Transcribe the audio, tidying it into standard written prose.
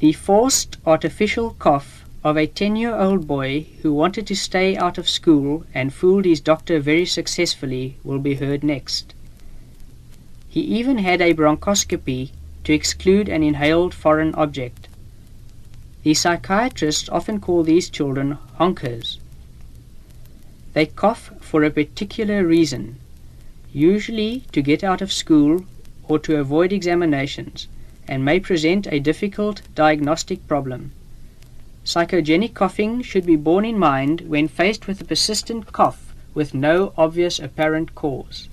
The forced artificial cough of a 10-year-old boy who wanted to stay out of school and fooled his doctor very successfully will be heard next. He even had a bronchoscopy to exclude an inhaled foreign object. The psychiatrists often call these children honkers. They cough for a particular reason, usually to get out of school or to avoid examinations, and may present a difficult diagnostic problem. Psychogenic coughing should be borne in mind when faced with a persistent cough with no obvious apparent cause.